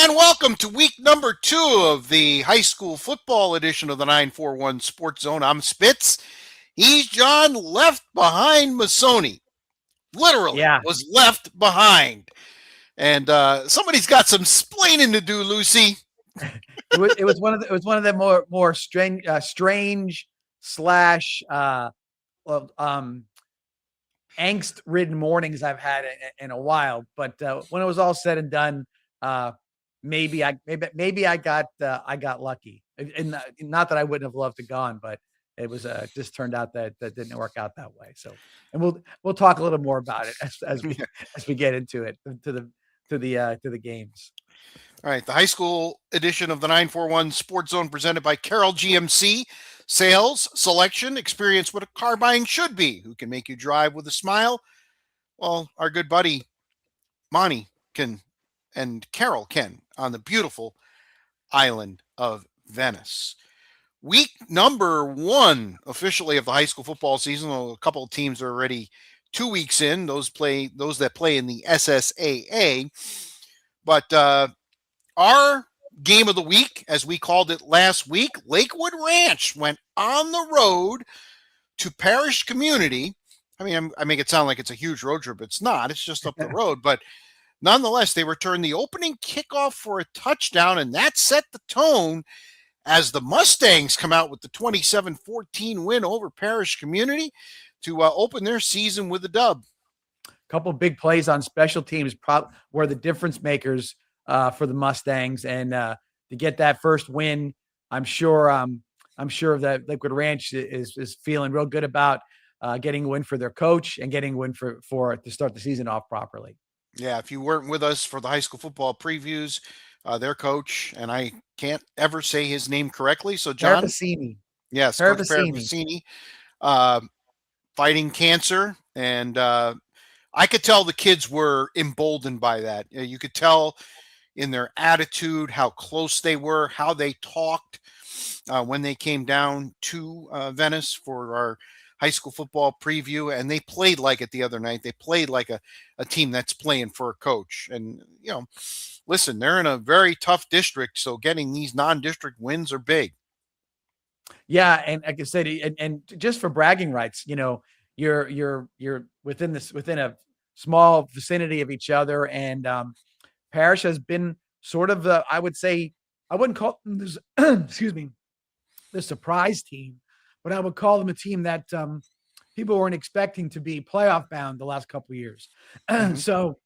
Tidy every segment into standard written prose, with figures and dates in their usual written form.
And welcome to week number 2 of the high school football edition of the 941 Sports Zone. I'm Spitz. He's John, left behind Masoni. Literally Yeah, was left behind. And somebody's got some splaining to do, Lucy. it was one of the more strange slash angst-ridden mornings I've had in a while. But when it was all said and done, maybe I got lucky. And not that I wouldn't have loved to gone, but it was just turned out that didn't work out that way. So, and we'll talk a little more about it as we get into it to the games. All right, the high school edition of the 941 Sports Zone presented by Carroll GMC. Sales, selection, experience what a car buying should be. Who can make you drive with a smile? Well, our good buddy Monty can and Carol can on the beautiful island of Venice. Week number 1 officially of the high school football season. A couple of teams are already 2 weeks in. Those that play in the SSAA. But our game of the week, as we called it last week, Lakewood Ranch went on the road to Parish Community. I mean, I make it sound like it's a huge road trip. It's not. It's just up the road. But nonetheless, they returned the opening kickoff for a touchdown, and that set the tone as the Mustangs come out with the 27-14 win over Parish Community to open their season with a dub. A couple of big plays on special teams were the difference makers for the Mustangs, and to get that first win, I'm sure that Lakewood Ranch is feeling real good about getting a win for their coach and getting a win for to start the season off properly. Yeah, if you weren't with us for the high school football previews, their coach, and I can't ever say his name correctly, so John. Parapacini. Yes, Coach Parapacini, fighting cancer, and I could tell the kids were emboldened by that. You could tell in their attitude how close they were, how they talked when they came down to Venice for our high school football preview, and they played like it the other night. They played like a team that's playing for a coach. And, listen, they're in a very tough district, so getting these non-district wins are big. Yeah, and like I said, and just for bragging rights, you're within a small vicinity of each other, and Parish has been sort of I would say, I wouldn't call them this, excuse me, the surprise team, but I would call them a team that people weren't expecting to be playoff bound the last couple of years. So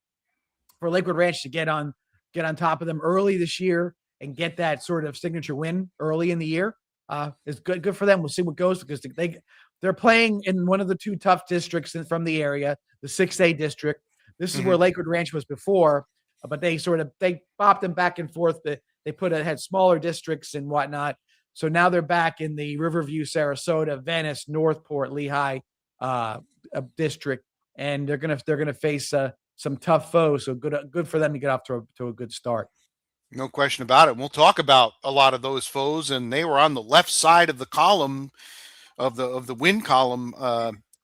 for Lakewood Ranch to get on top of them early this year and get that sort of signature win early in the year is good for them. We'll see what goes, because they're playing in one of the 2 tough districts from the area, the 6A district. This is where Lakewood Ranch was before, but they bopped them back and forth. They had smaller districts and whatnot. So now they're back in the Riverview, Sarasota, Venice, Northport, Lehigh district, and they're gonna face some tough foes. So good for them to get off to a good start. No question about it. We'll talk about a lot of those foes, and they were on the left side of the column of the win column.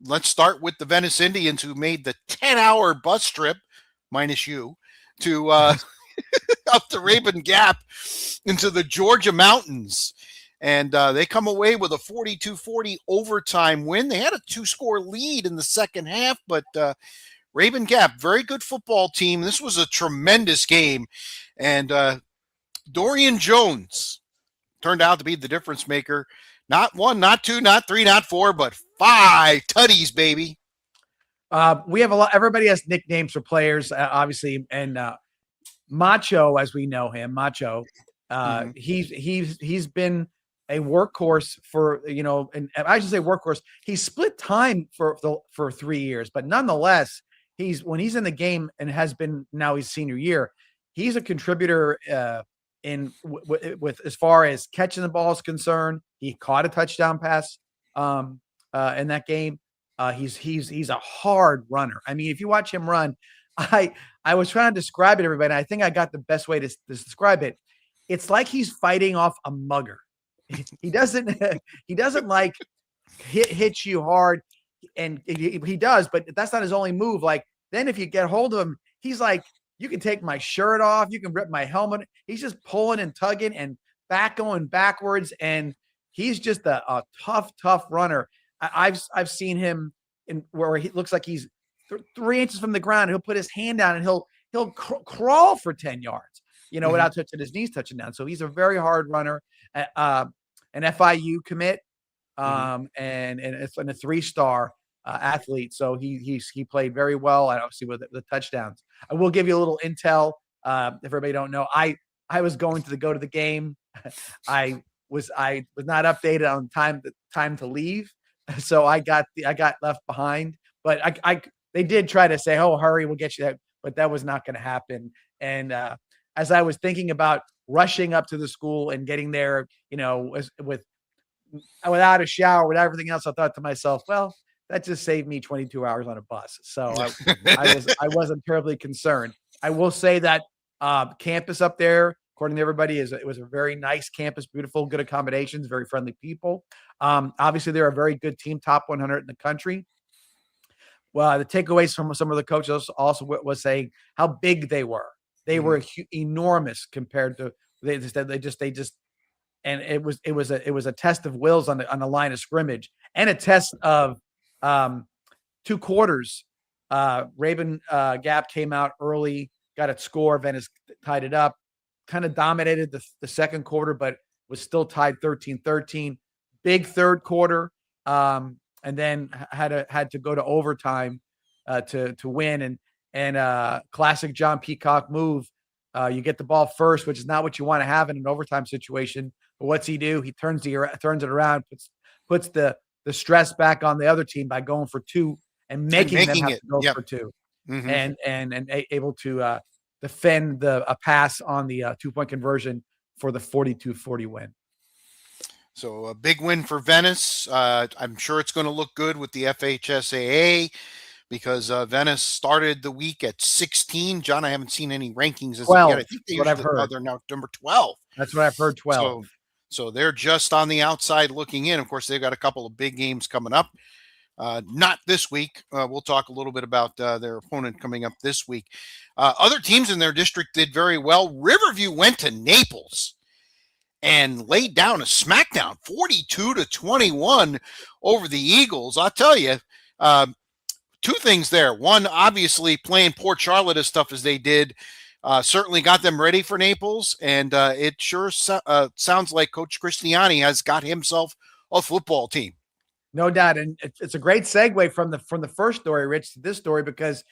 Let's start with the Venice Indians, who made the 10-hour bus trip, minus you, to up the Rabun Gap into the Georgia mountains. And they come away with a 42-40 overtime win. They had a 2-score lead in the second half, but Rabun Gap, very good football team. This was a tremendous game. And Dorian Jones turned out to be the difference maker. Not 1, not 2, not 3, not 4, but 5 tutties, baby. We have a lot. Everybody has nicknames for players, obviously, and Macho, as we know him, Macho. He's been a workhorse for, and I should say workhorse. He split time for 3 years, but nonetheless, when he's in the game and has been now his senior year, he's a contributor with as far as catching the ball is concerned. He caught a touchdown pass in that game. He's a hard runner. I mean, if you watch him run, I was trying to describe it to everybody, and I think I got the best way to describe it. It's like he's fighting off a mugger. He doesn't like hit you hard, and he does, but that's not his only move. Like, then if you get hold of him, he's like You can take my shirt off. You can rip my helmet. He's just pulling and tugging and going backwards. And he's just a tough runner. I've seen him in where he looks like he's 3 inches from the ground. He'll put his hand down and he'll crawl for 10 yards, without touching his knees touching down. So he's a very hard runner, an FIU commit, and it's a 3-star athlete. So he played very well. And obviously with the touchdowns. I will give you a little intel. If everybody don't know, I was going to go to the game. I was not updated on time to leave, so I got left behind. But they did try to say, "Oh, hurry, we'll get you that," but that was not going to happen. And as I was thinking about rushing up to the school and getting there, without a shower, with everything else, I thought to myself, well, that just saved me 22 hours on a bus. So I wasn't terribly concerned. I will say that campus up there, according to everybody, it was a very nice campus, beautiful, good accommodations, very friendly people. Obviously, they're a very good team, top 100 in the country. Well, the takeaways from some of the coaches also was saying how big they were. They were enormous compared to they just and it was a test of wills on the line of scrimmage and a test of 2 quarters. Raven Gap came out early, got a score. Venice tied it up, kind of dominated the second quarter, but was still tied 13-13. Big third quarter, and then had to go to overtime to win. And classic John Peacock move. You get the ball first, which is not what you want to have in an overtime situation. But what's he do? He turns it around, puts the stress back on the other team by going for 2 and making them have to go for 2, and able to defend a pass on the 2-point conversion for the 42-40 win. So a big win for Venice. I'm sure it's going to look good with the FHSAA because Venice started the week at 16. John, I haven't seen any rankings as 12, yet. I think they're now number 12. That's what I've heard. 12. So they're just on the outside looking in. Of course, they've got a couple of big games coming up. Not this week. We'll talk a little bit about their opponent coming up this week. Other teams in their district did very well. Riverview went to Naples and laid down a smackdown, 42-21 over the Eagles. I'll tell you, 2 things there. One, obviously playing Port Charlotte as tough as they did, certainly got them ready for Naples. And it sure sounds like Coach Cristiani has got himself a football team. No doubt. And it's a great segue from the first story, Rich, to this story, because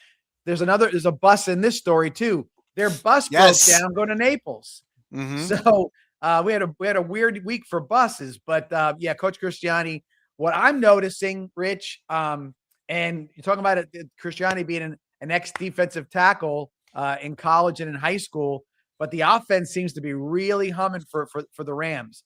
there's a bus in this story too. Their bus broke down going to Naples. So we had a weird week for buses, but Coach Cristiani, what I'm noticing, Rich, and you're talking about Cristiani being an ex-defensive tackle in college and in high school, but the offense seems to be really humming for the Rams.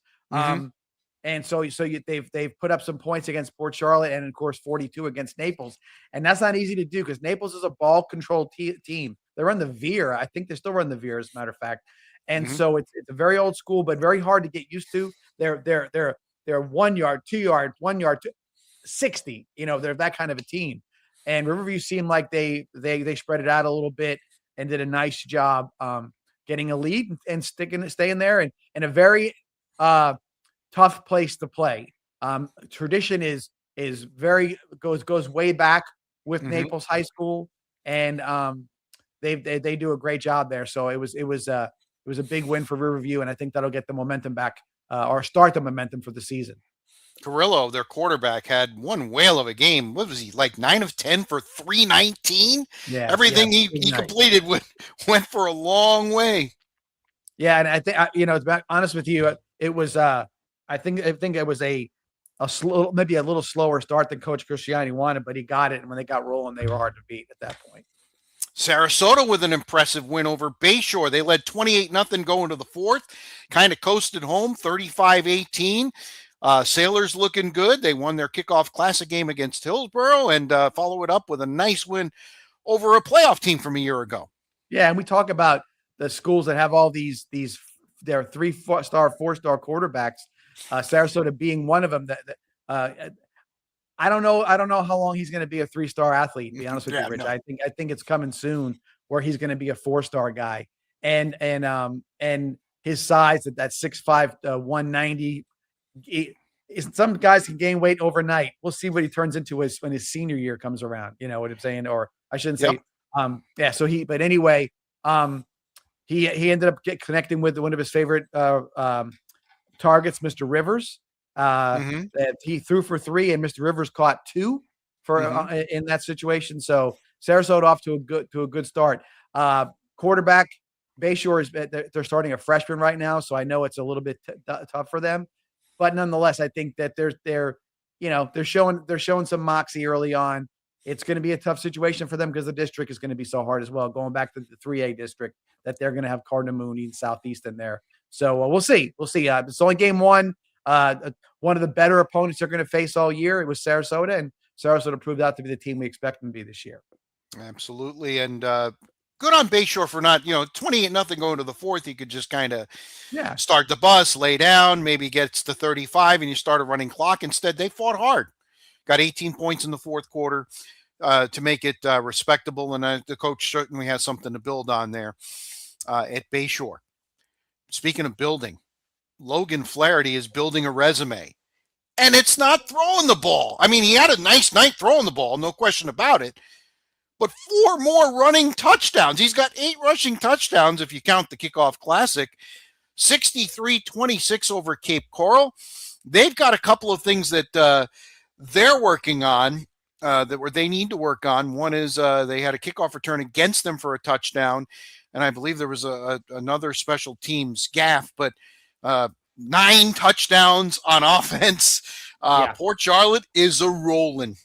And so they've put up some points against Port Charlotte and, of course, 42 against Naples. And that's not easy to do because Naples is a ball-controlled team. They run the veer. I think they still run the veer, as a matter of fact. And so it's a very old school, but very hard to get used to. They're 1 yard, 2 yard, 1 yard, 60. They're that kind of a team. And Riverview seemed like they spread it out a little bit and did a nice job getting a lead and staying there in a very tough place to play. Tradition is very goes way back with Naples High School, and they do a great job there. So it was a big win for Riverview, and I think that'll get the momentum back or start the momentum for the season. Carrillo, their quarterback, had one whale of a game. What was he, like 9 of 10 for 319? Yeah, everything he completed went for a long way. Yeah, and I think to be honest with you, it was I think it was a slow, maybe a little slower start than Coach Cristiani wanted, but he got it, and when they got rolling, they were hard to beat at that point. Sarasota with an impressive win over Bayshore. They led 28-0 going to the fourth, kind of coasted home 35-18. Sailors looking good. They won their kickoff classic game against Hillsborough and follow it up with a nice win over a playoff team from a year ago. Yeah, and we talk about the schools that have all these their 3-4-star, 4-star quarterbacks. Sarasota being one of them. I don't know how long he's going to be a 3-star athlete. To be honest with you, Rich. No. I think it's coming soon where he's going to be a 4-star guy. And his size at that 6'5", 190. Some guys can gain weight overnight. We'll see what he turns into when his senior year comes around. You know what I'm saying? Or I shouldn't say, yeah. So but anyway, he ended up connecting with one of his favorite targets, Mr. Rivers. That he threw for 3, and Mr. Rivers caught 2 for in that situation. So Sarasota off to a good start. Quarterback Bayshore is they're starting a freshman right now, so I know it's a little bit tough for them, but nonetheless, I think that they're showing some moxie early on. It's going to be a tough situation for them because the district is going to be so hard as well. Going back to the 3A district, that they're going to have Cardinal Mooney and Southeastern there. So we'll see. It's only game 1. One of the better opponents they're going to face all year. It was Sarasota, and Sarasota proved out to be the team we expect them to be this year. Absolutely. And good on Bayshore for not, 28-0 going to the 4th. You could just kind of start the bus, lay down, maybe gets to 35 and you start a running clock. Instead, they fought hard. Got 18 points in the 4th quarter to make it respectable. And the coach certainly has something to build on there at Bayshore. Speaking of building, Logan Flaherty is building a resume. And it's not throwing the ball. I mean, he had a nice night throwing the ball, no question about it. But 4 more running touchdowns. He's got 8 rushing touchdowns if you count the Kickoff Classic. 63-26 over Cape Coral. They've got a couple of things that they're working on that they need to work on. One is they had a kickoff return against them for a touchdown, and I believe there was another special teams gaffe, but 9 touchdowns on offense. Port Charlotte is a rolling.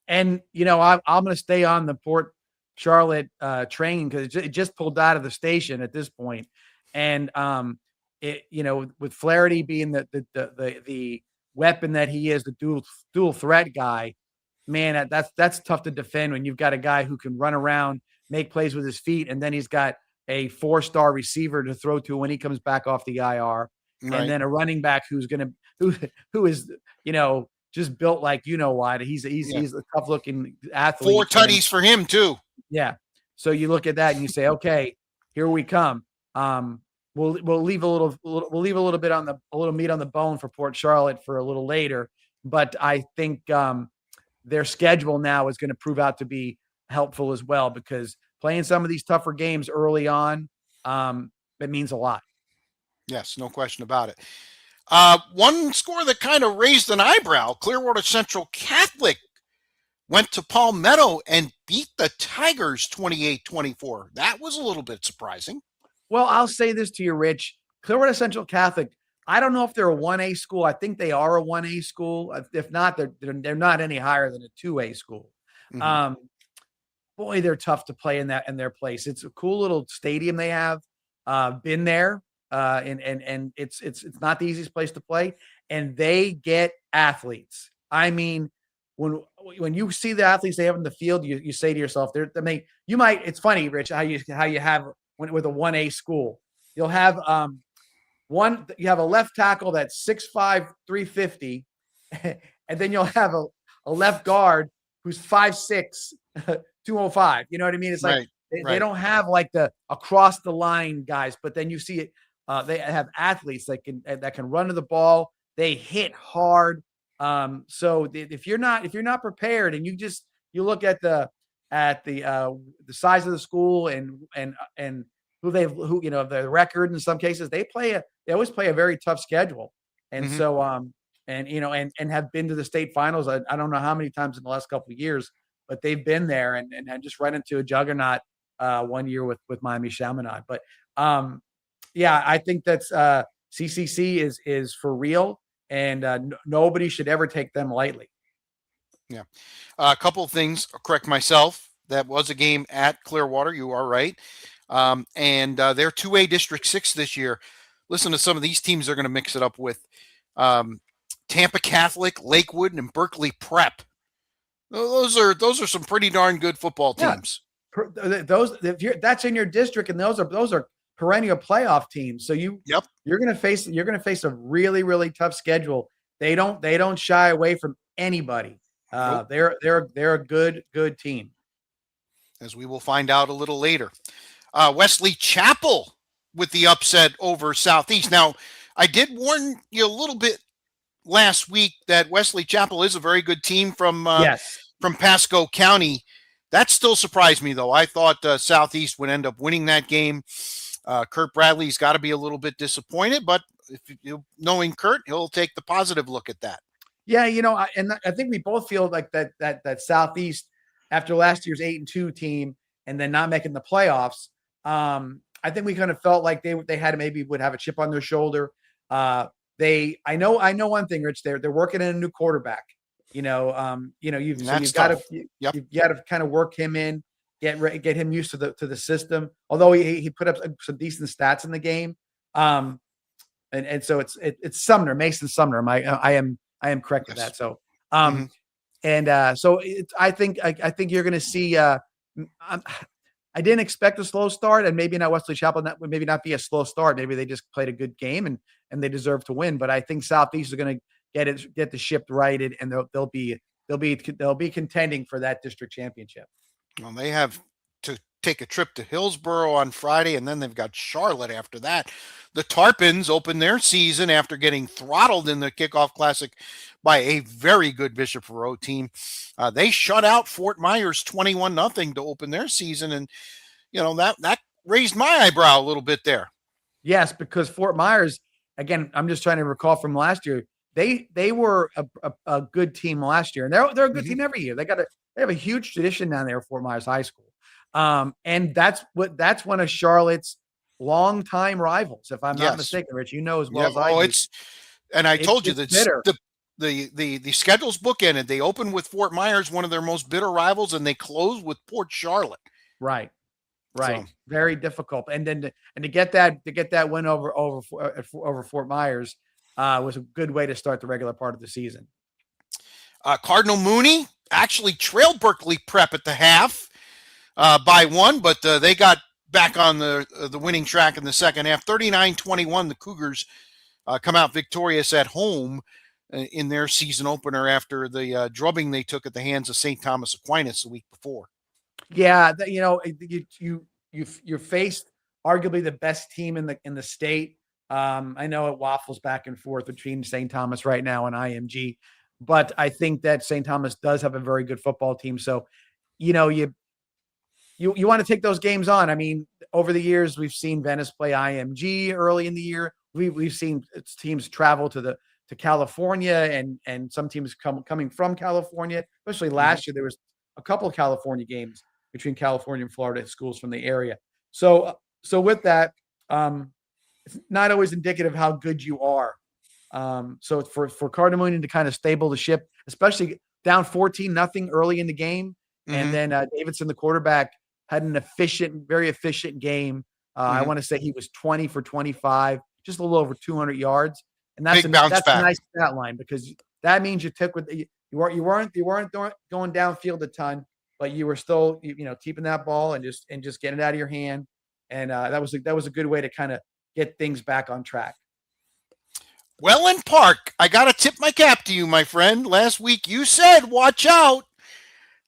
And, I'm going to stay on the Port Charlotte train because it just pulled out of the station at this point. And, with Flaherty being the weapon that he is, the dual threat guy, man, that's tough to defend when you've got a guy who can run around, make plays with his feet, and then he's got a 4-star receiver to throw to when he comes back off the IR. Right. And then a running back who is, just built like what. He's a tough looking athlete. 4 tutties for him too. Yeah. So you look at that and you say, okay, here we come. We'll leave a little bit on a little meat on the bone for Port Charlotte for a little later, but I think their schedule now is going to prove out to be helpful as well because playing some of these tougher games early on, it means a lot. Yes, no question about it. One score that kind of raised an eyebrow, Clearwater Central Catholic went to Palmetto and beat the Tigers 28-24. That was a little bit surprising. Well, I'll say this to you, Rich. Clearwater Central Catholic, I don't know if they're a 1A school. I think they are a 1A school. If not, they're not any higher than a 2A school. Mm-hmm. Boy, they're tough to play in their place. It's a cool little stadium they have. Been there. And it's not the easiest place to play, and they get athletes. I mean, when you see the athletes they have in the field, you say to yourself, it's funny, Rich, how you have with a 1A school, you'll have you have a left tackle that's 6'5", 350, and then you'll have a left guard who's 5'6", 205. You know what I mean? It's like they don't have like the across the line guys, but then you see it. They have athletes that can run to the ball. They hit hard. So if you're not prepared and you look at the size of the school and their record in some cases, they always play a very tough schedule. And so and have been to the state finals. I don't know how many times in the last couple of years, but they've been there and just run into a juggernaut one year with Miami Chaminade. But yeah, I think that's CCC is for real, and nobody should ever take them lightly. Yeah. A couple of things, I'll correct myself. That was a game at Clearwater. You are right. And they're 2A District 6 this year. Listen to some of these teams they're going to mix it up with. Tampa Catholic, Lakewood, and Berkeley Prep. Those are some pretty darn good football teams. Yeah. That's in your district, and those are perennial playoff teams. So you're going to face a really, really tough schedule. They don't shy away from anybody. Nope. They're a good team. as we will find out a little later. Wesley Chapel with the upset over Southeast. Now, I did warn you a little bit last week that Wesley Chapel is a very good team from Yes. Pasco County. That still surprised me, though. I thought Southeast would end up winning that game. Kurt Bradley's got to be a little bit disappointed, but if knowing Kurt, he'll take the positive look at that. Yeah, I think we both feel like that Southeast, after last year's 8-2 team and then not making the playoffs, I think we kind of felt like they had maybe would have a chip on their shoulder. I know one thing, Rich. They're working in a new quarterback. You've got to kind of work him in, get him used to the system. Although he put up some decent stats in the game, and so it's Sumner, Mason Sumner. I am correct with that. So I think you're going to see. I didn't expect a slow start, and maybe not Wesley Chapel. Maybe not be a slow start. Maybe they just played a good game and they deserve to win. But I think Southeast is going to get the ship righted, and they'll be contending for that district championship. Well, they have to take a trip to Hillsboro on Friday, and then they've got Charlotte after that. The Tarpons open their season after getting throttled in the kickoff classic by a very good Bishop Verot team. They shut out Fort Myers 21-0 to open their season, and that raised my eyebrow a little bit there. Yes, because Fort Myers, again, I'm just trying to recall from last year. They were a good team last year, and they're a good team every year. They have a huge tradition down there at Fort Myers High School, and that's one of Charlotte's longtime rivals, if I'm not mistaken, Rich. As well as I do. And I told you that the schedule's bookended. They open with Fort Myers, one of their most bitter rivals, and they close with Port Charlotte. Right. So, very difficult, and then to get that win over Fort Myers was a good way to start the regular part of the season. Cardinal Mooney actually trailed Berkeley Prep at the half by 1, but they got back on the winning track in the second half. 39-21, the Cougars come out victorious at home in their season opener after the drubbing they took at the hands of St. Thomas Aquinas the week before. Yeah, you faced arguably the best team in the state. I know it waffles back and forth between St. Thomas right now and IMG, but I think that St. Thomas does have a very good football team. So, you want to take those games on. I mean, over the years, we've seen Venice play IMG early in the year. We've seen teams travel to California and some teams coming from California. Especially last year, there was a couple of California games between California and Florida schools from the area. So with that, it's not always indicative of how good you are. So for Cardinal Mooney to kind of stable the ship, especially down 14-0 early in the game, and then Davidson, the quarterback, had an very efficient game. I want to say he was 20 for 25, just a little over 200 yards, and that's a nice stat line, because that means you took you weren't going downfield a ton, but you were still keeping that ball and just getting it out of your hand, and that was a good way to kind of get things back on track. Welland Park, I got to tip my cap to you, my friend. Last week you said, watch out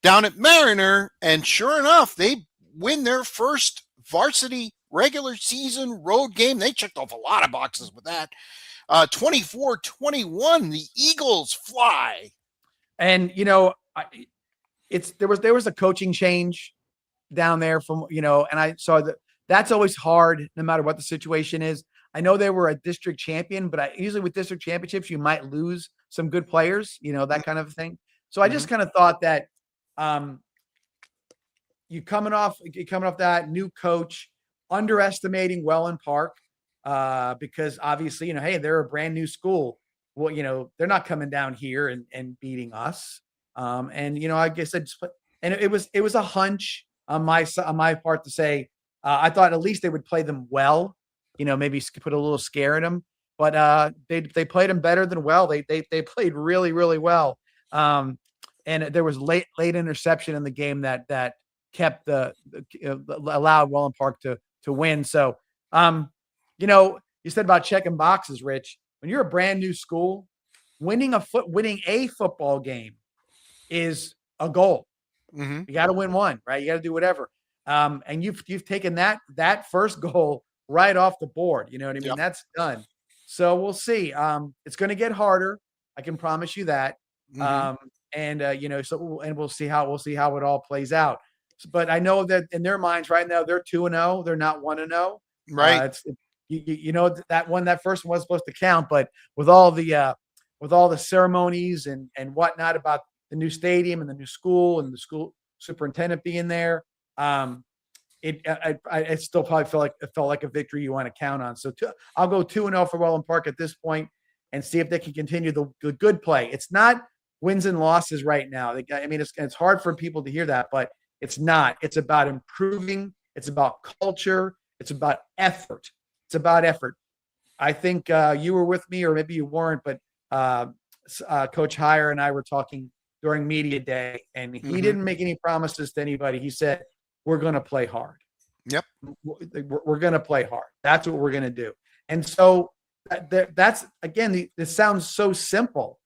down at Mariner, and sure enough, they win their first varsity regular season road game. They checked off a lot of boxes with that. 24-21, the Eagles fly. And, there was a coaching change down there from, and I saw that's always hard no matter what the situation is. I know they were a district champion, but usually with district championships, you might lose some good players, that kind of thing. So I just kind of thought that you coming off that new coach, underestimating Welland Park, because obviously, hey, they're a brand new school. Well, they're not coming down here and beating us. I guess it was a hunch on my part to say, I thought at least they would play them well, maybe put a little scare in them, but they played them better than well. They played really, really well. And there was late interception in the game that kept allowed Welland Park to win. So, you said about checking boxes, Rich. When you're a brand new school, winning a football game is a goal. Mhm. You got to win one, right? You got to do whatever. And you've taken that first goal right off the board. You know what I mean? Yep. That's done. So we'll see. It's going to get harder. I can promise you that. Mhm. Um, and we'll see how it all plays out. But I know that in their minds right now they're 2-0. They're not 1-0. Right. That first one was supposed to count, but with all the ceremonies and whatnot about the new stadium and the new school and the school superintendent being there, it still probably felt like a victory you want to count on. So I'll go 2-0 for Welland Park at this point and see if they can continue the good play. It's not wins and losses right now. I mean, it's hard for people to hear that, but it's not. It's about improving. It's about culture. It's about effort. It's about effort. I think you were with me, or maybe you weren't, but Coach Heyer and I were talking during media day, and he Mhm. didn't make any promises to anybody. He said, "We're going to play hard. Yep. We're going to play hard. That's what we're going to do." And so that's again, this sounds so simple,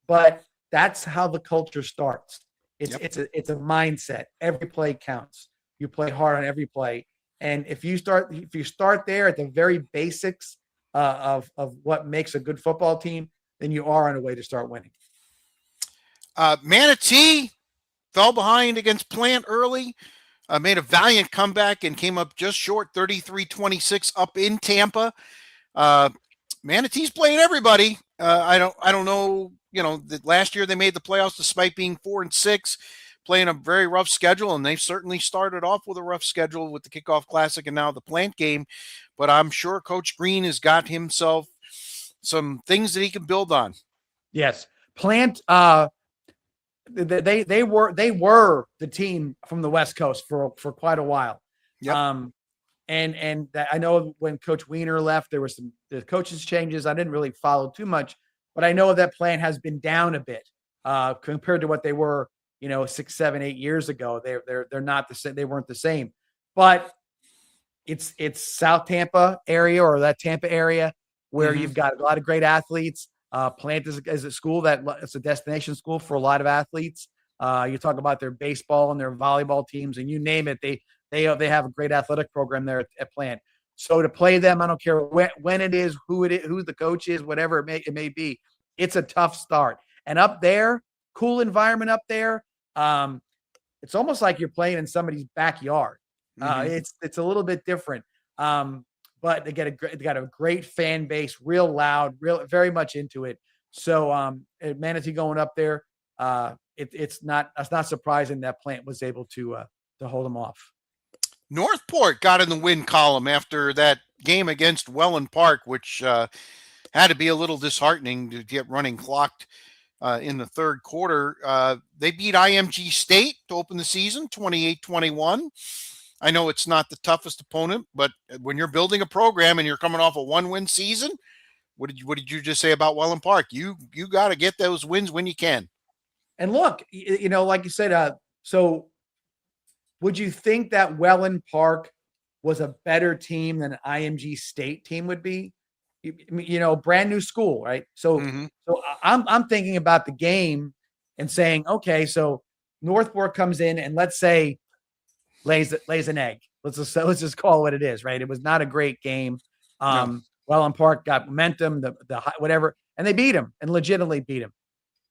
but that's how the culture starts. Yep. It's a mindset. Every play counts. You play hard on every play, and if you start there at the very basics of what makes a good football team, then you are on a way to start winning. Manatee fell behind against Plant early, made a valiant comeback and came up just short, 33-26 up in Tampa. Manatee's playing everybody. I don't know. That last year they made the playoffs despite being 4-6, playing a very rough schedule, and they've certainly started off with a rough schedule with the Kickoff Classic and now the Plant game. But I'm sure Coach Green has got himself some things that he can build on. Yes, Plant. They were the team from the West Coast for quite a while. Yep. And I know when Coach Weiner left, there were the coaches changes. I didn't really follow too much, but I know that Plant has been down a bit compared to what they were, 6, 7, 8 years ago. They're not the same. They weren't the same, but it's South Tampa area, or that Tampa area where Mhm. you've got a lot of great athletes. Plant is a school that it's a destination school for a lot of athletes. You talk about their baseball and their volleyball teams, and you name it. They have a great athletic program there at Plant. So to play them, I don't care when it is, who the coach is, whatever it may be. It's a tough start. And up there, cool environment up there. It's almost like you're playing in somebody's backyard. Mhm. It's a little bit different. But they got a great fan base, real loud, very much into it. So Manatee going up there, it's not surprising that Plant was able to hold them off. Northport got in the win column after that game against Welland Park, which had to be a little disheartening to get running clocked in the third quarter. They beat IMG State to open the season 28-21. I know it's not the toughest opponent, but when you're building a program and you're coming off a 1-win season, what did you just say about Welland Park? You got to get those wins when you can. And look, like you said, so would you think that Welland Park was a better team than an IMG State team would be? Brand new school, right? So, Mhm. so I'm thinking about the game and saying, okay, so Northport comes in and let's say lays an egg. Let's just call it what it is, right? It was not a great game. No. Welland Park got momentum, the whatever, and they beat him and legitimately beat him.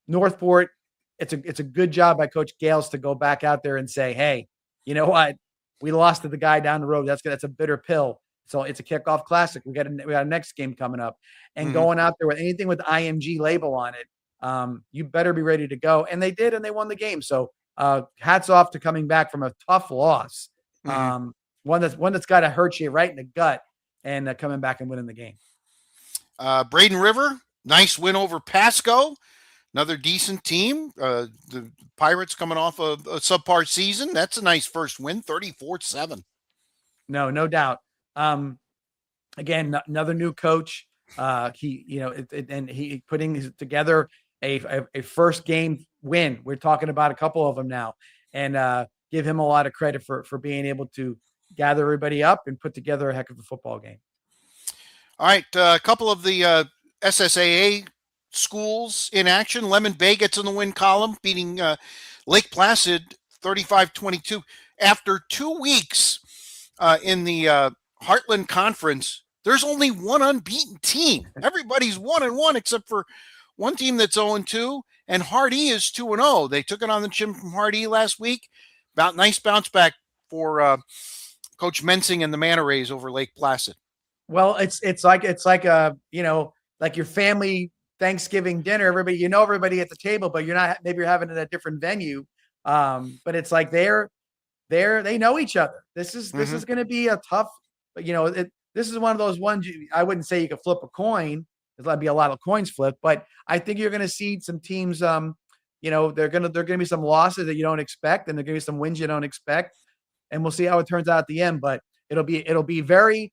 Northport, it's a good job by Coach Gales to go back out there and say, hey, you know what? We lost to the guy down the road. That's a bitter pill. So it's a kickoff classic. We got a next game coming up, and Mhm. going out there with anything with the IMG label on it, you better be ready to go. And they did, and they won the game. So hats off to coming back from a tough loss, Mhm. one that's got to hurt you right in the gut, and coming back and winning the game. Braden River, nice win over Pasco. Another decent team. The Pirates coming off a subpar season. That's a nice first win, 34-7. No doubt. Again, another new coach. He putting together a first game win. We're talking about a couple of them now, and give him a lot of credit for being able to gather everybody up and put together a heck of a football game. All right, a couple of the SSAA schools in action. Lemon Bay gets in the win column, beating Lake Placid 35-22. After 2 weeks in the Heartland Conference, there's only one unbeaten team. Everybody's 1-1 except for one team that's 0-2, and Hardee is 2-0. They took it on the chin from Hardee last week. About nice bounce back for Coach Mensing and the Manta Rays over Lake Placid. Well, it's like a like your family Thanksgiving dinner. Everybody at the table, but maybe you're having it at a different venue. But it's like they know each other. This is going to be a tough. This is one of those ones I wouldn't say you could flip a coin. There'll be a lot of coins flipped, but I think you're going to see some teams. They're going to be some losses that you don't expect, and there're going to be some wins you don't expect, and we'll see how it turns out at the end. But it'll be very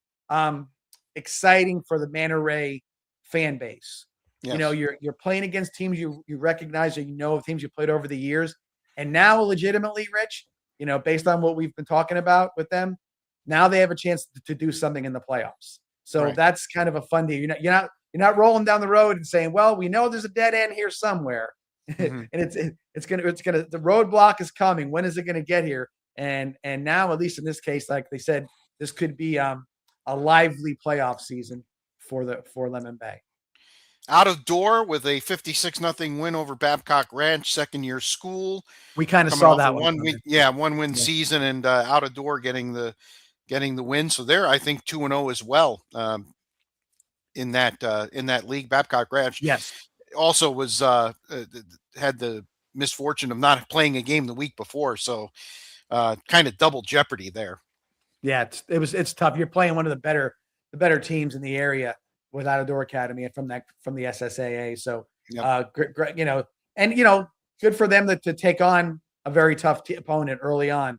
exciting for the Manta Ray fan base. Yes. You're playing against teams you recognize, or teams you played over the years, and now legitimately, Rich, based on what we've been talking about with them, now they have a chance to do something in the playoffs. So right. That's kind of a fun deal. You're not rolling down the road and saying, well, we know there's a dead end here somewhere. And it's gonna the roadblock is coming. When is it gonna get here? And now, at least in this case, like they said, this could be a lively playoff season for Lemon Bay. Out of door with a 56-0 win over Babcock Ranch, second-year school. We kind of saw that one week, one-win season, and out of door getting the win. So they're, I think, 2-0 as well in that league. Babcock Ranch, yes, also was had the misfortune of not playing a game the week before, so kind of double jeopardy there. Yeah, it's tough. You're playing one of the better teams in the area with Out of Door Academy from the SSAA. So, yep. Good for them to take on a very tough opponent early on.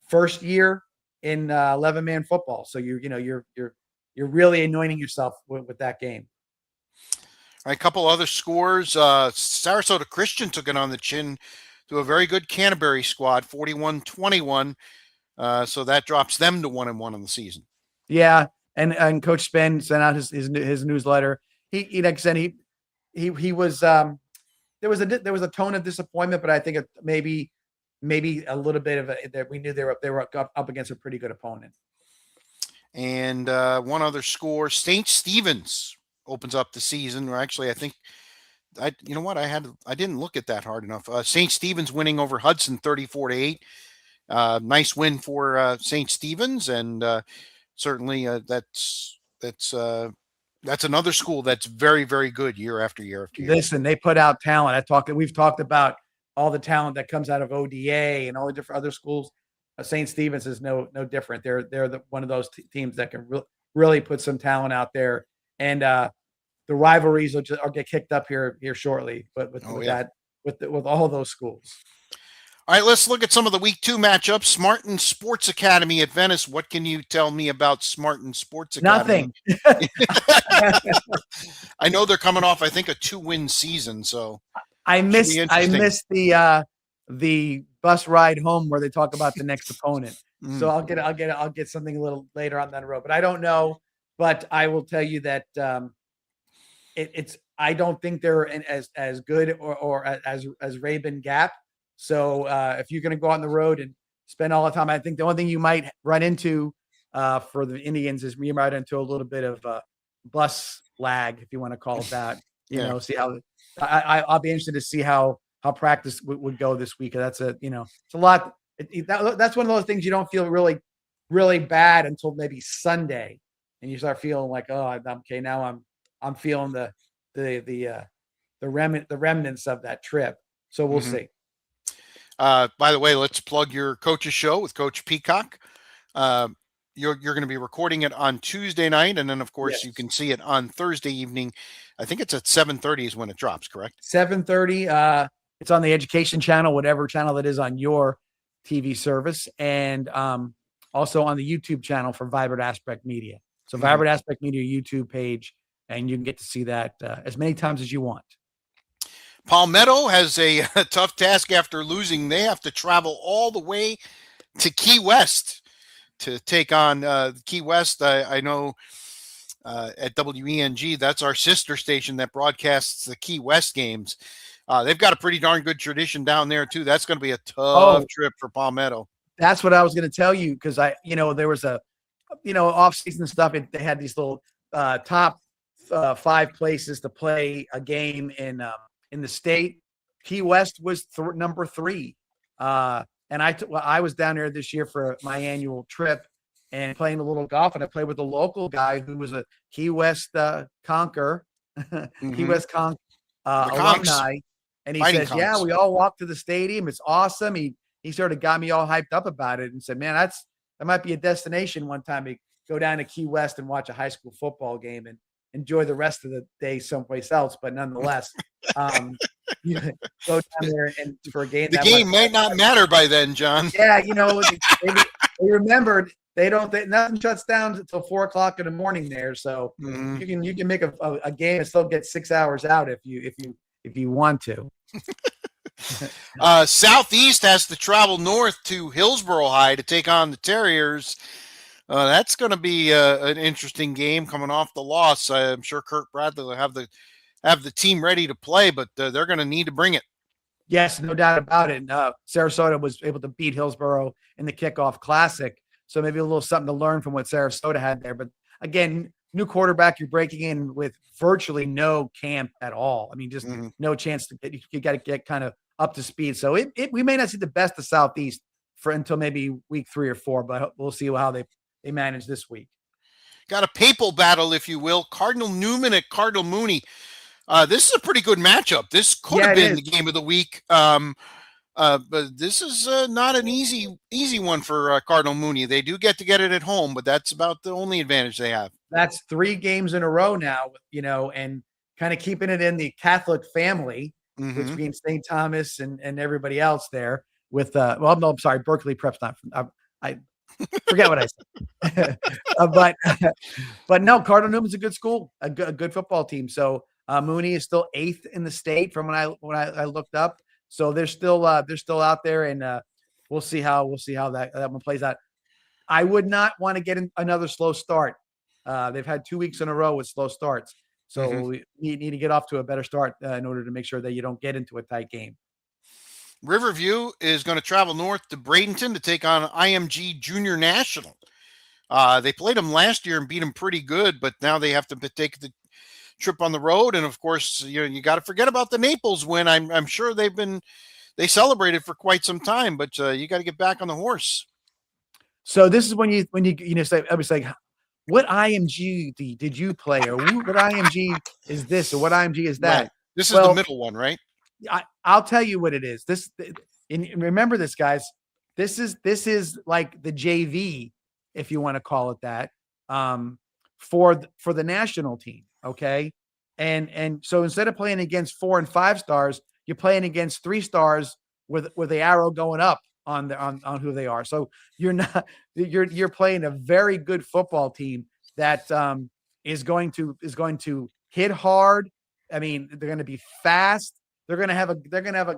First year in 11-man football, so you're really anointing yourself with that game. All right, a couple other scores. Sarasota Christian took it on the chin to a very good Canterbury squad, 41-21. So that drops them to 1-1 on the season. Yeah, and Coach Spen sent out his newsletter. He like I said, he was there was a tone of disappointment, but I think maybe a little bit of that we knew they were up against a pretty good opponent. And one other score, St. Stephen's opens up the season. Or actually, I think I didn't look at that hard enough. St. Stephen's winning over Hudson 34-8. Nice win for St. Stephen's, and certainly that's another school that's very, very good year after year after year. Listen, they put out talent. We've talked about all the talent that comes out of ODA and all the different other schools. St. Stephen's is no different. They're one of those teams that can really put some talent out there, and the rivalries will get kicked up here shortly. But with all those schools. All right, let's look at some of the week 2 matchups. Smarton Sports Academy at Venice. What can you tell me about Smarton Sports Academy? Nothing. I know they're coming off, I think, a 2-win season. So I missed the bus ride home where they talk about the next opponent. So I'll get something a little later on down the road. But I don't know. But I will tell you that I don't think they're as good or as Rabun Gap. So if you're going to go out on the road and spend all the time, I think the only thing you might run into for the Indians is you might run into a little bit of bus lag, if you want to call it that. See how I'll be interested to see how practice would go this week. That's it's a lot. That's one of those things you don't feel really, really bad until maybe Sunday, and you start feeling like, oh, I'm okay. Now I'm feeling the remnants of that trip. So we'll see. By the way, let's plug your coach's show with Coach Peacock. You're going to be recording it on Tuesday night, and then of course you can see it on Thursday evening. I think it's at 7:30 is when it drops, correct? 7:30. It's on the education channel, whatever channel that is on your TV service, and also on the YouTube channel for Vibrant Aspect Media. So Vibrant Aspect Media YouTube page, and you can get to see that as many times as you want. Palmetto has a tough task after losing. They have to travel all the way to Key West to take on Key West. I know at WENG, that's our sister station that broadcasts the Key West games. They've got a pretty darn good tradition down there too. That's going to be a Oh, tough trip for Palmetto. that's what I was going to tell you because there was a, off-season stuff. They had these little top 5 places to play a game in the state. Key West was number 3, and I was down there this year for my annual trip and playing a little golf, and I played with a local guy who was a Key West Conquer, Key West Conk alumni, and he Fighting says, "Yeah, Conks. we all walked to the stadium. It's awesome." He sort of got me all hyped up about it and said, "Man, that might be a destination one time to go down to Key West and watch a high school football game and enjoy the rest of the day someplace else." But nonetheless, you go down there and for a game. The game might not matter by then, John. Yeah, they remembered nothing shuts down until 4:00 in the morning there, so you can make a game and still get 6 hours out if you want to. Southeast has to travel north to Hillsborough High to take on the Terriers. That's going to be an interesting game coming off the loss. I'm sure Kurt Bradley will have the team ready to play, but they're going to need to bring it. Yes, no doubt about it. Sarasota was able to beat Hillsborough in the kickoff classic, so maybe a little something to learn from what Sarasota had there. But again, new quarterback, you're breaking in with virtually no camp at all. I mean, just no chance to get. You got to get kind of up to speed. So we may not see the best of Southeast until maybe week 3 or 4, but we'll see how they manage this week. Got a papal battle, if you will. Cardinal Newman at Cardinal Mooney. This is a pretty good matchup. This could have been the game of the week. But this is not an easy one for Cardinal Mooney. They do get it at home, but that's about the only advantage they have. That's 3 games in a row now, and kind of keeping it in the Catholic family, between St. Thomas and everybody else there with, I'm sorry, Berkeley Prep's not, I forget what I said. But no, Cardinal Newman's a good school, a good football team. So Mooney is still 8th in the state from when I looked up. So they're still out there, and we'll see how that one plays out. I would not want to get another slow start. They've had 2 weeks in a row with slow starts, so we need to get off to a better start in order to make sure that you don't get into a tight game. Riverview is going to travel north to Bradenton to take on IMG Junior National. They played them last year and beat them pretty good, but now they have to take the trip on the road. And of course, you got to forget about the Naples win. I'm sure they celebrated for quite some time, but you got to get back on the horse. So this is when you say, I was like, what IMG did you play, or what IMG is this, or what IMG is that? Right. This is the middle one, right? I'll tell you what it is. And remember this, guys. This is like the JV, if you want to call it that, for the national team. Okay. And so instead of playing against 4 and 5 stars, you're playing against 3 stars with the arrow going up on who they are. So you're playing a very good football team that is going to hit hard. I mean, they're going to be fast. They're going to have a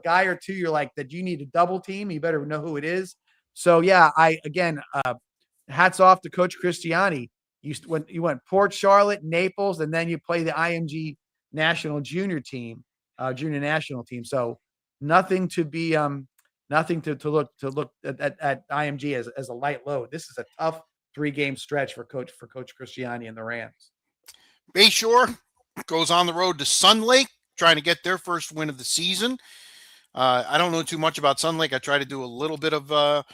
guy or two you're like that you need to double team. You better know who it is. So yeah, hats off to Coach Christiani. You went Port Charlotte, Naples, and then you play the IMG national junior team, junior national team. So nothing to look at IMG as a light load. This is a tough 3-game stretch for Coach Christiani and the Rams. Bayshore goes on the road to Sun Lake, trying to get their first win of the season. I don't know too much about Sun Lake. I tried to do a little bit of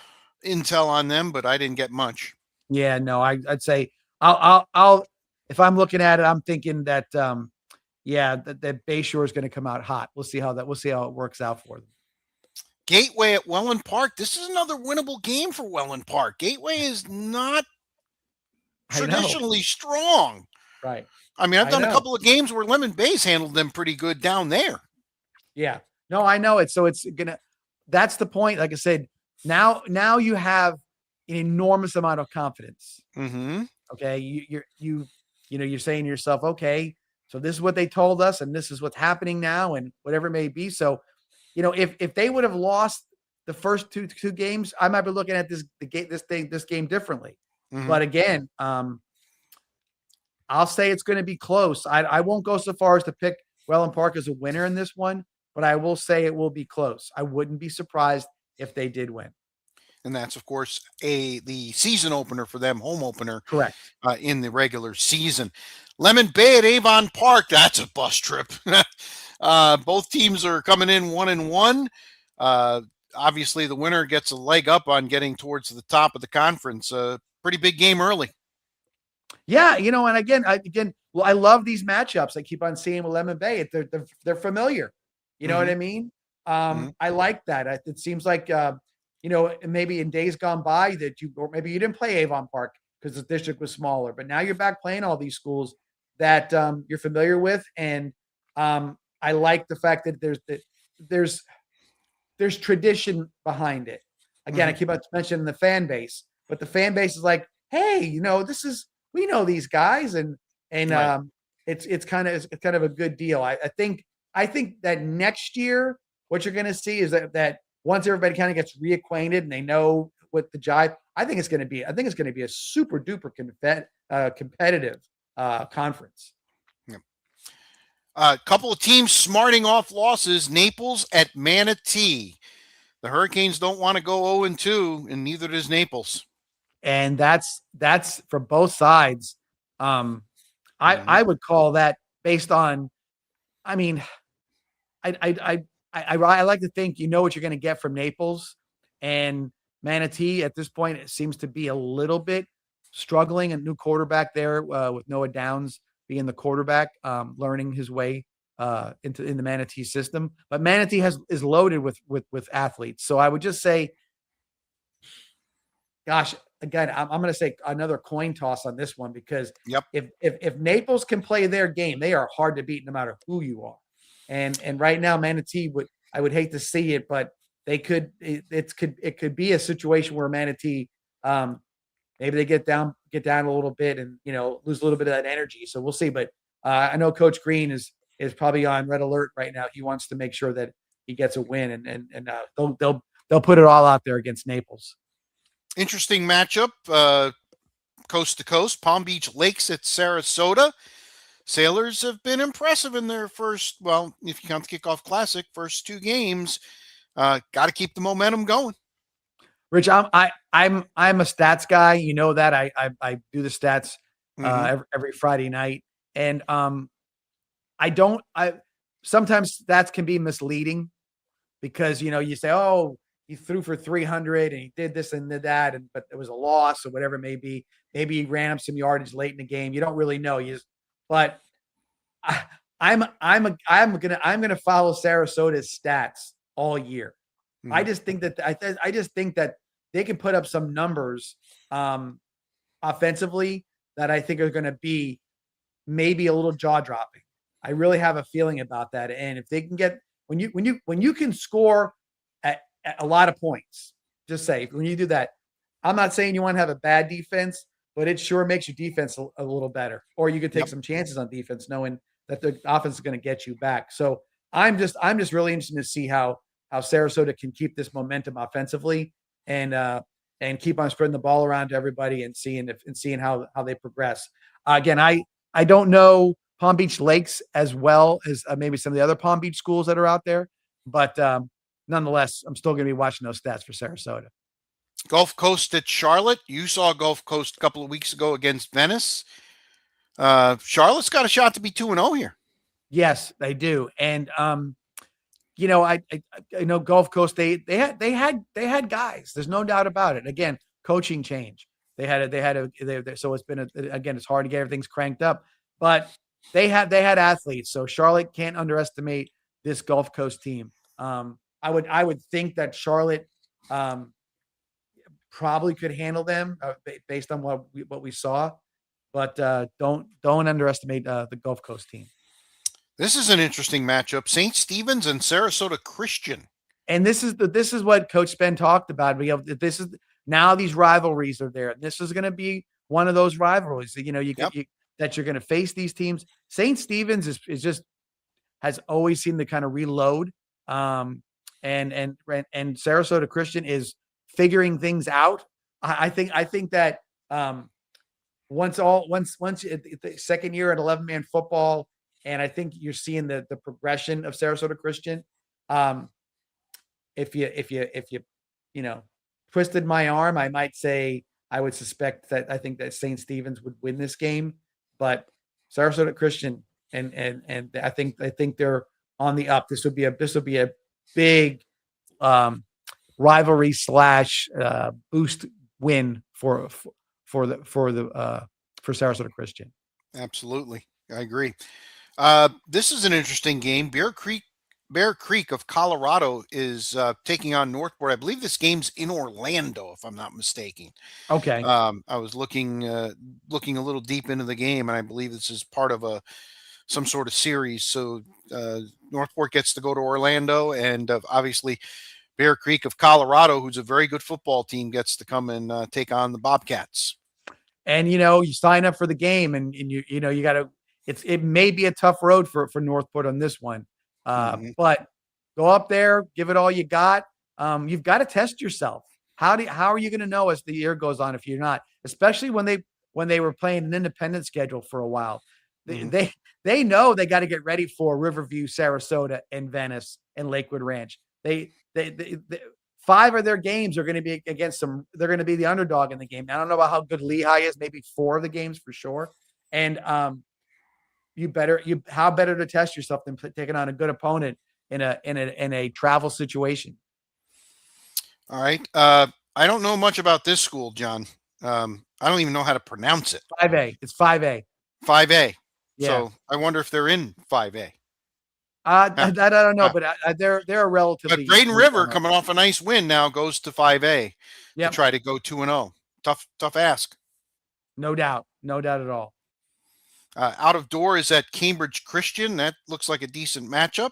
intel on them, but I didn't get much. Yeah, no, I'd say I'll if I'm looking at it, I'm thinking that that Bayshore is going to come out hot. We'll see how it works out for them. Gateway at Welland Park. This is another winnable game for Welland Park. Gateway is not traditionally strong. Right. I mean, I've done a couple of games where Lemon Bay's handled them pretty good down there. Yeah. No, I know it. So that's the point. Like I said, now you have an enormous amount of confidence. Mm-hmm. Okay. You're saying to yourself, okay, so this is what they told us, and this is what's happening now, and whatever it may be. So, if they would have lost the first two games, I might be looking at this game differently. Mm-hmm. But again, I'll say it's going to be close. I won't go so far as to pick Welland Park as a winner in this one, but I will say it will be close. I wouldn't be surprised if they did win. And that's of course the season opener for them, home opener Correct. in the regular season. Lemon Bay at Avon Park, that's a bus trip. Both teams are coming in 1-1. Obviously, the winner gets a leg up on getting towards the top of the conference. Pretty big game early. Yeah, and again, well, I love these matchups. I keep on seeing with Lemon Bay. They're familiar. You know what I mean? I like that. It seems like maybe in days gone by or maybe you didn't play Avon Park because the district was smaller, but now you're back playing all these schools that you're familiar with, and I like the fact that there's tradition behind it. Again, I keep on mentioning the fan base, but the fan base is like, hey, we know these guys, and Right. it's kind of a good deal. I think that next year what you're going to see is that once everybody kind of gets reacquainted and they know what the jive, I think it's going to be a super duper competitive conference. A couple of teams smarting off losses. Naples at Manatee. The Hurricanes don't want to go 0-2, and neither does Naples. And that's for both sides. I would call that based on. I mean, I like to think what you're going to get from Naples, and Manatee at this point it seems to be a little bit struggling. A new quarterback there with Noah Downs being the quarterback, learning his way in the Manatee system. But Manatee is loaded with athletes, so I would just say, gosh, again, I'm going to say another coin toss on this one because if Naples can play their game, they are hard to beat no matter who you are. And right now, Manatee I would hate to see it, but they could. It could be a situation where Manatee, maybe they get down a little bit and lose a little bit of that energy. So we'll see. But I know Coach Green is probably on red alert right now. He wants to make sure that he gets a win, and they'll put it all out there against Naples. Interesting matchup, coast to coast. Palm Beach Lakes at Sarasota. Sailors have been impressive in their first, well, if you count the Kickoff Classic, first 2 games. Got to keep the momentum going. Rich, I'm a stats guy. You know that I do the stats every Friday night, and sometimes stats can be misleading because you say, oh, he threw for 300 and he did this and did that, but it was a loss or whatever it may be. Maybe he ran up some yardage late in the game. You don't really know. But I'm gonna follow Sarasota's stats all year. I just think that they can put up some numbers offensively that I think are going to be maybe a little jaw dropping. I really have a feeling about that. And if they can get when you can score at a lot of points, just say when you do that, I'm not saying you want to have a bad defense, but it sure makes your defense a little better. Or you could take some chances on defense, knowing that the offense is going to get you back. So I'm just really interested to see how Sarasota can keep this momentum offensively and keep on spreading the ball around to everybody and seeing how they progress. Again, I don't know Palm Beach Lakes as well as maybe some of the other Palm Beach schools that are out there, but nonetheless, I'm still going to be watching those stats for Sarasota. Gulf Coast at Charlotte. You saw Gulf Coast a couple of weeks ago against Venice. Charlotte's got a shot to be 2-0 here. Yes, they do. And I know Gulf Coast. They had guys. There's no doubt about it. Again, coaching change. So it's been it's hard to get everything's cranked up, but they had athletes. So Charlotte can't underestimate this Gulf Coast team. I would think that Charlotte probably could handle them based on what we saw, but don't underestimate the Gulf Coast team. This is an interesting matchup: St. Stephen's and Sarasota Christian. And this is what Coach Spen talked about. This is now these rivalries are there. This is going to be one of those rivalries that that you're going to face these teams. St. Stephen's has always seemed to kind of reload, and Sarasota Christian is figuring things out. I think that once the second year at 11-man football, and I think you're seeing the progression of Sarasota Christian. If you you know twisted my arm, I might say I would suspect that I think that St. Stephen's would win this game, but Sarasota Christian and I think they're on the up. This would be a big rivalry slash boost win for Sarasota Christian. Absolutely. I agree. This is an interesting game. Bear Creek of Colorado is taking on Northport. I believe this game's in Orlando, if I'm not mistaken. Okay. I was looking a little deep into the game, and I believe this is part of some sort of series. So Northport gets to go to Orlando, and obviously Bear Creek of Colorado, who's a very good football team, gets to come and take on the Bobcats. And you sign up for the game, and you got to. It may be a tough road for Northport on this one, but go up there, give it all you got. You've got to test yourself. How are you going to know as the year goes on if you're not? Especially when they were playing an independent schedule for a while, they know they got to get ready for Riverview, Sarasota, and Venice and Lakewood Ranch. They 5 of their games are going to be against them. They're going to be the underdog in the game. I don't know about how good Lehigh is. Maybe 4 of the games for sure. And how better to test yourself than taking on a good opponent in a travel situation. All right. I don't know much about this school, John. I don't even know how to pronounce it. 5A. It's 5A. 5A. Yeah. So I wonder if they're in 5A. I don't know, but they're a relatively. But Braden River, coming off a nice win, now goes to 5A to try to go 2-0. Tough ask. No doubt at all. Out of door is at Cambridge Christian. That looks like a decent matchup.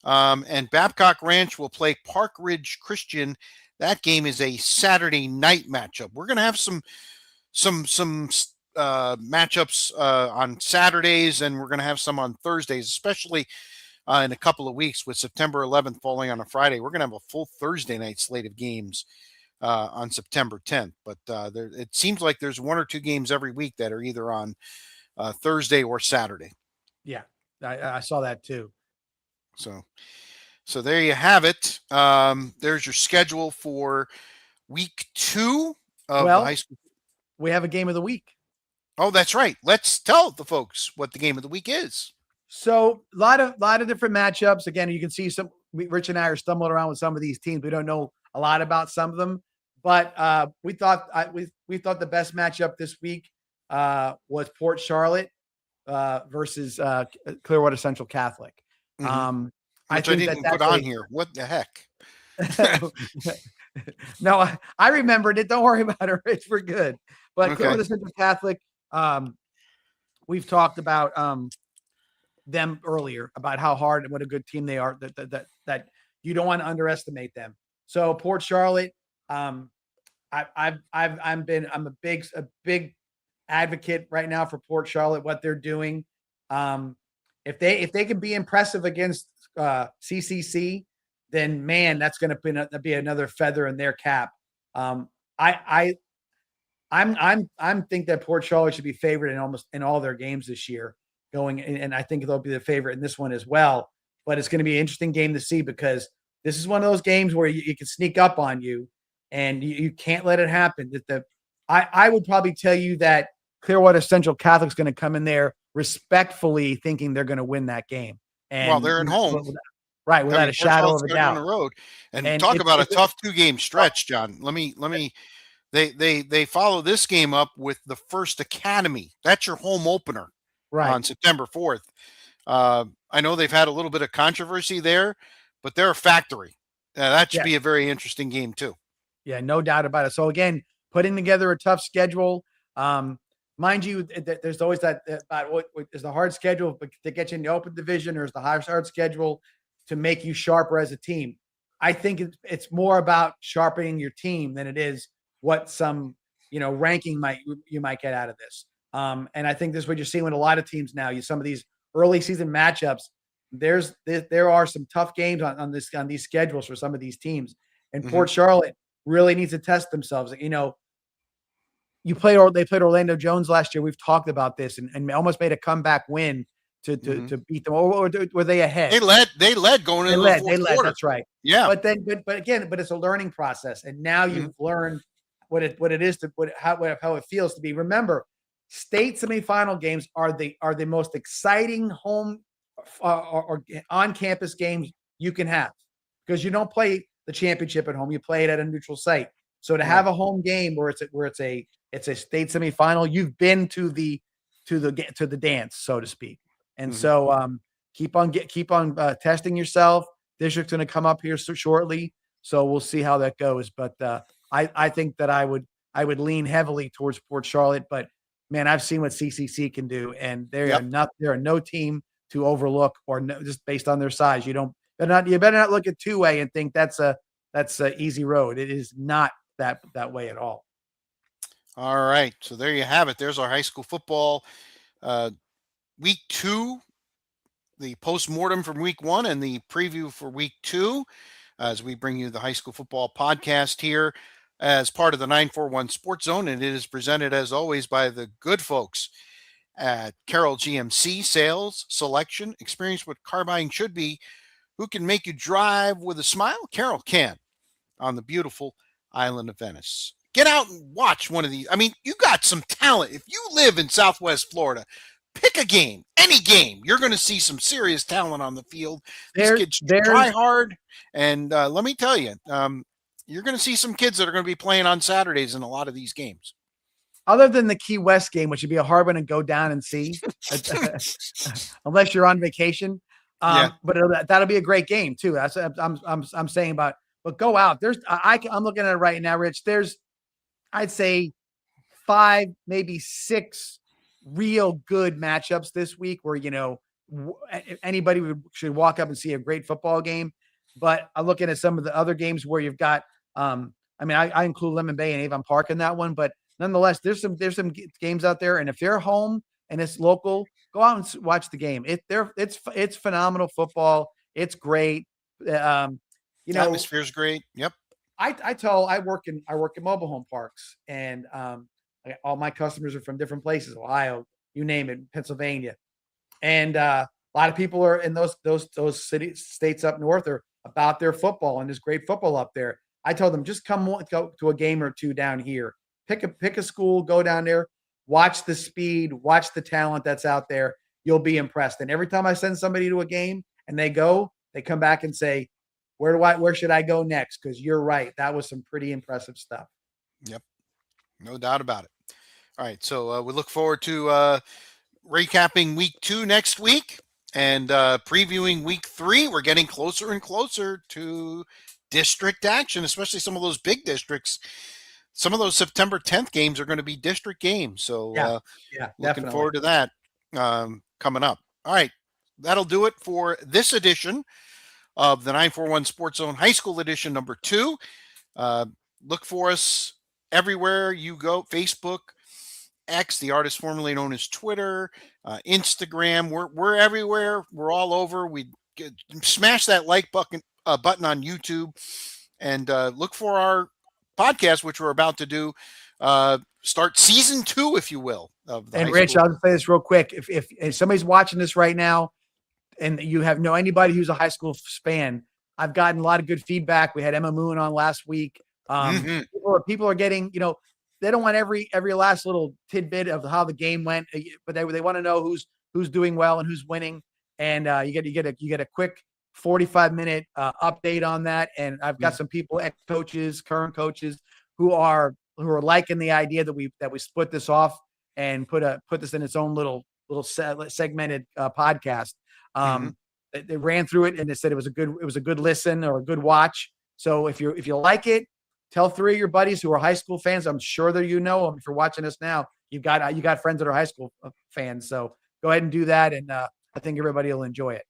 And Babcock Ranch will play Park Ridge Christian. That game is a Saturday night matchup. We're going to have some matchups on Saturdays, and we're going to have some on Thursdays, especially in a couple of weeks with September 11th falling on a Friday. We're going to have a full Thursday night slate of games on September 10th. But it seems like there's 1 or 2 games every week that are either on Thursday or Saturday. Yeah, I saw that too. So there you have it. There's your schedule for week 2 of the high school. We have a game of the week. Oh, that's right. Let's tell the folks what the game of the week is. So a lot of different matchups. Again, you can see Rich and I are stumbling around with some of these teams. We don't know a lot about some of them, but we thought the best matchup this week was Port Charlotte versus Clearwater Central Catholic. Which I didn't put on here. What the heck? No, I remembered it. Don't worry about it, Rich. We're good. But Clearwater Central Catholic, we've talked about them earlier about how hard and what a good team they are. That you don't want to underestimate them. So Port Charlotte, I'm a big advocate right now for Port Charlotte, what they're doing. If they can be impressive against CCC, then man, that's going to be another feather in their cap. I'm think that Port Charlotte should be favored in almost in all their games this year going, and I think they'll be the favorite in this one as well. But it's going to be an interesting game to see because this is one of those games where you can sneak up on you, and you can't let it happen. I would probably tell you that Clearwater Central Catholic's going to come in there respectfully, thinking they're going to win that game. And well, they're at home, right? Without a shadow of a doubt. On the road, and talk about a tough 2-game stretch, John. Let me. They follow this game up with the First Academy. That's your home opener, right, on September 4th. I know they've had a little bit of controversy there, but they're a factory. That should be a very interesting game too. Yeah, no doubt about it. So again, putting together a tough schedule. Mind you, there's always that about what is the hard schedule to get you in the open division, or is the hard schedule to make you sharper as a team? I think it's more about sharpening your team than it is what some ranking you might get out of this. And I think this is what you're seeing with a lot of teams now. Some of these early season matchups. There are some tough games on these schedules for some of these teams, and Port Charlotte really needs to test themselves. They played Orlando Jones last year. We've talked about this and almost made a comeback win to beat them, or were they ahead? They led going into the fourth quarter. That's right. Yeah. But again, it's a learning process, and now you've learned what it is to how it feels to be. Remember, state semifinal games are the most exciting home or on campus games you can have, because you don't play the championship at home; you play it at a neutral site. So to have a home game where it's a state semifinal, you've been to the dance, so to speak. And so keep on testing yourself. District's going to come up here shortly, so we'll see how that goes. But I think that I would lean heavily towards Port Charlotte. But man, I've seen what CCC can do, and they're no team to overlook, or just based on their size. You better not look at two-way and think that's a easy road. It is not that way at all. All right, so there you have it. There's our high school football week 2, the post-mortem from week 1 and the preview for week 2, as we bring you the high school football podcast here as part of the 941 Sports Zone. And it is presented, as always, by the good folks at Carroll GMC. Sales, selection, experience what car buying should be. Who can make you drive with a smile? Carroll can, on the beautiful island of Venice. Get out and watch one of these. I mean, you got some talent. If you live in Southwest Florida, pick a game, any game. You're going to see some serious talent on the field. These kids try hard. And let me tell you, you're going to see some kids that are going to be playing on Saturdays in a lot of these games. Other than the Key West game, which would be a hard one to go down and see, unless you're on vacation. But that'll be a great game too. That's what I'm saying about. But go out. I'm looking at it right now, Rich. There's, I'd say, 5, maybe 6 real good matchups this week where, anybody should walk up and see a great football game. But I'm looking at some of the other games where you've got, I include Lemon Bay and Avon Park in that one, but nonetheless, there's some games out there. And if they're home and it's local, go out and watch the game. It's phenomenal football. It's great. The atmosphere's great. Yep. I work in mobile home parks, and all my customers are from different places, Ohio, you name it, Pennsylvania. And a lot of people are in those states up north are about their football, and there's great football up there. I told them, just go to a game or two down here. Pick a school, go down there, watch the speed, watch the talent that's out there. You'll be impressed. And every time I send somebody to a game and they come back and say, where should I go next? Because you're right. That was some pretty impressive stuff. Yep. No doubt about it. All right. So we look forward to recapping week 2 next week and previewing week 3. We're getting closer and closer to district action, especially some of those big districts. Some of those September 10th games are going to be district games. So looking forward to that coming up. All right. That'll do it for this edition of the 941 Sports Zone High School Edition number 2. Look for us everywhere you go. Facebook, X, the artist formerly known as Twitter, Instagram. We're everywhere. We're all over. Smash that like button on YouTube, and look for our podcast, which we're about to do. Start season 2, if you will. And Rich, I'll just say this real quick. If somebody's watching this right now, and you know anybody who's a high school fan, I've gotten a lot of good feedback. We had Emma Moon on last week. People are getting, they don't want every last little tidbit of how the game went, but they want to know who's doing well and who's winning. And you get a quick 45-minute update on that. And I've got some people, ex-coaches, current coaches, who are liking the idea that we split this off and put this in its own little segmented podcast. They ran through it and they said it was a good listen or a good watch. So if you like it, tell 3 of your buddies who are high school fans. I'm sure that them. If you're watching us now, you got friends that are high school fans. So go ahead and do that, and I think everybody will enjoy it.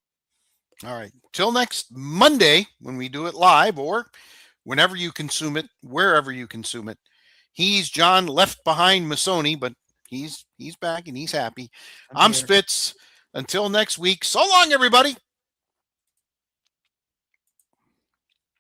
All right. Till next Monday when we do it live, or whenever you consume it, wherever you consume it. He's John, left behind Masoni, but he's back and he's happy. I'm Spitz. Until next week. So long, everybody.